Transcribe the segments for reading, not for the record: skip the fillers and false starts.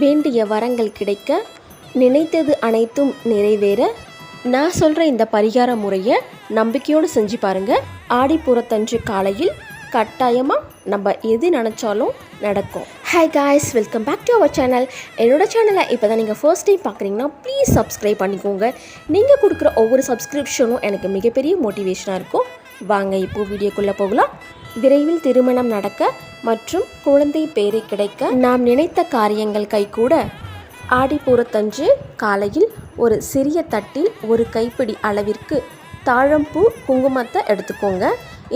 வேண்டிய வரங்கள் கிடைக்க, நினைத்தது அனைத்தும் நிறைவேற நான் சொல்கிற இந்த பரிகார முறையை நம்பிக்கையோடு செஞ்சு பாருங்கள். ஆடிப்பூரத்தன்று காலையில் கட்டாயமாக நம்ம எது நினச்சாலும் நடக்கும். Hi guys, welcome back to our channel. என்னோடய சேனலை இப்போ தான் நீங்கள் ஃபர்ஸ்ட் டைம் பார்க்குறீங்கன்னா ப்ளீஸ் சப்ஸ்கிரைப் பண்ணிக்கோங்க. நீங்கள் கொடுக்குற ஒவ்வொரு சப்ஸ்கிரிப்ஷனும் எனக்கு மிகப்பெரிய மோட்டிவேஷனாக இருக்கும். வாங்க இப்போது வீடியோக்குள்ளே போகலாம். விரைவில் திருமணம் நடக்க மற்றும் குழந்தை பேறு கிடைக்க, நாம் நினைத்த காரியங்கள் கைகூட ஆடிப்பூரத்தன்று காலையில் ஒரு சிறிய தட்டில் ஒரு கைப்பிடி அளவிற்கு தாழம்பூ குங்குமத்தை எடுத்துக்கோங்க.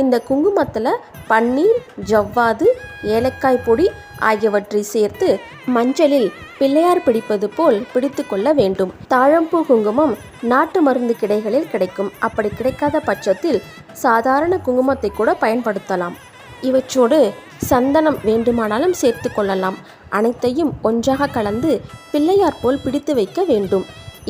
இந்த குங்குமத்தில் பன்னீர், ஜவ்வாது, ஏலக்காய் பொடி ஆகியவற்றை சேர்த்து மஞ்சளில் பிள்ளையார் பிடிப்பது போல் பிடித்து கொள்ள வேண்டும். தாழம்பூ குங்குமம் நாட்டு மருந்து கடைகளில் கிடைக்கும். அப்படி கிடைக்காத பட்சத்தில் சாதாரண குங்குமத்தை கூட பயன்படுத்தலாம். இவற்றோடு சந்தனம் வேண்டுமானாலும் சேர்த்து கொள்ளலாம். அனைத்தையும் ஒன்றாக கலந்து பிள்ளையார் போல் பிடித்து வைக்க வேண்டும்.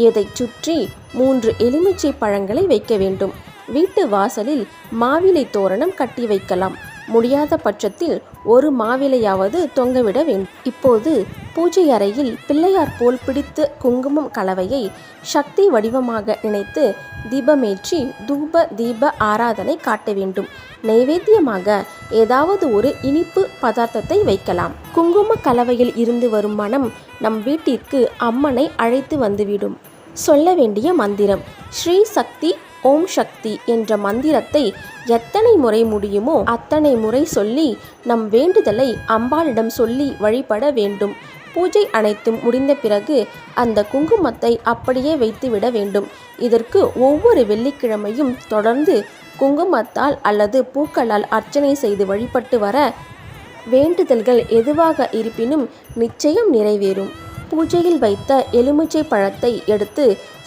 இதை சுற்றி 3 எலுமிச்சை பழங்களை வைக்க வேண்டும். வீட்டு வாசலில் மாவிலை தோரணம் கட்டி வைக்கலாம். முடியாத பட்சத்தில் ஒரு மாவிலையாவது தொங்கவிட வேண்டும். இப்போது பூஜை அறையில் பிள்ளையார் போல் பிடித்து குங்குமம் கலவையை சக்தி வடிவமாக நினைத்து தீபமேற்றி தூப தீப ஆராதனை காட்ட வேண்டும். நைவேத்தியமாக ஏதாவது ஒரு இனிப்பு பதார்த்தத்தை வைக்கலாம். குங்கும கலவையில் இருந்து வரும் மனம் நம் வீட்டிற்கு அம்மனை அழைத்து வந்துவிடும். சொல்ல வேண்டிய மந்திரம் ஸ்ரீ சக்தி ஓம் சக்தி என்ற மந்திரத்தை எத்தனை முறை முடியுமோ அத்தனை முறை சொல்லி நம் வேண்டுதலை அம்பாளிடம் சொல்லி வழிபட வேண்டும். பூஜை அனைத்தும் முடிந்த பிறகு அந்த குங்குமத்தை அப்படியே வைத்துவிட வேண்டும். இதற்கு ஒவ்வொரு வெள்ளிக்கிழமையும் தொடர்ந்து குங்குமத்தால் அல்லது பூக்களால் அர்ச்சனை செய்து வழிபட்டு வர வேண்டுதல்கள் எதுவாக இருப்பினும் நிச்சயம் நிறைவேறும். பூஜையில் வைத்த எலுமிச்சை பழத்தை எடுத்து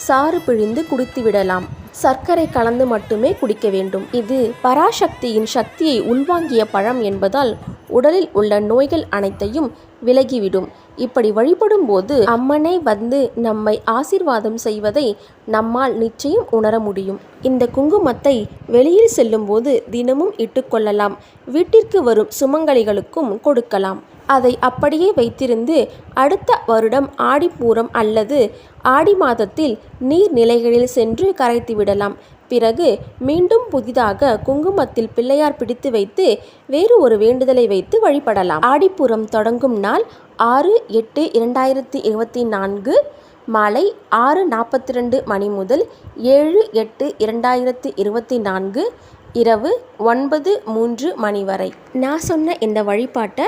சாறு பிழிந்து குடித்துவிடலாம். சர்க்கரை கலந்து மட்டுமே குடிக்க வேண்டும். இது பராசக்தியின் சக்தியை உள்வாங்கிய பழம் என்பதால் உடலில் உள்ள நோய்கள் அனைத்தையும் விலகிவிடும். இப்படி வழிபடும் போது அம்மனை வந்து நம்மை ஆசீர்வாதம் செய்வதை நம்மால் நிச்சயம் உணர முடியும். இந்த குங்குமத்தை வெளியில் செல்லும் போது தினமும் இட்டுக்கொள்ளலாம். வீட்டிற்கு வரும் சுமங்கலிகளுக்கும் கொடுக்கலாம். அதை அப்படியே வைத்திருந்து அடுத்த வருடம் ஆடிப்பூரம் அல்லது ஆடி மாதத்தில் நீர்நிலைகளில் சென்று கரைத்து விடலாம். பிறகு மீண்டும் புதிதாக குங்குமத்தில் பிள்ளையார் பிடித்து வைத்து வேறு ஒரு வேண்டுதலை வைத்து வழிபடலாம். ஆடிப்பூரம் தொடங்கும் நாள் 6/8/2024 மாலை 6:42 மணி முதல் 7/8/2024 இரவு 9:03 மணி வரை. நான் சொன்ன இந்த வழிபாட்டை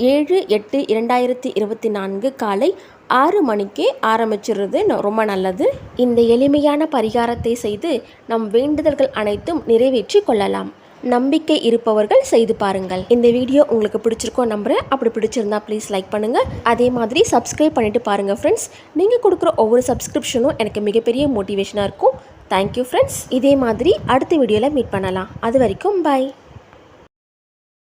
7/8/2024 காலை 6 மணிக்கே ஆரம்பிச்சிடுறது ரொம்ப நல்லது. இந்த எளிமையான பரிகாரத்தை செய்து நம் வேண்டுதல்கள் அனைத்தும் நிறைவேற்றி கொள்ளலாம். நம்பிக்கை இருப்பவர்கள் செய்து பாருங்கள். இந்த வீடியோ உங்களுக்கு பிடிச்சிருக்கோம் நம்புறேன். அப்படி பிடிச்சிருந்தா ப்ளீஸ் லைக் பண்ணுங்கள். அதே மாதிரி சப்ஸ்கிரைப் பண்ணிட்டு பாருங்கள் ஃப்ரெண்ட்ஸ். நீங்கள் கொடுக்குற ஒவ்வொரு சப்ஸ்கிரிப்ஷனும் எனக்கு மிகப்பெரிய மோட்டிவேஷனாக இருக்கும். Thank you friends. இதே மாதிரி அடுத்த வீடியோவில் மீட் பண்ணலாம். அது வரைக்கும் பாய்.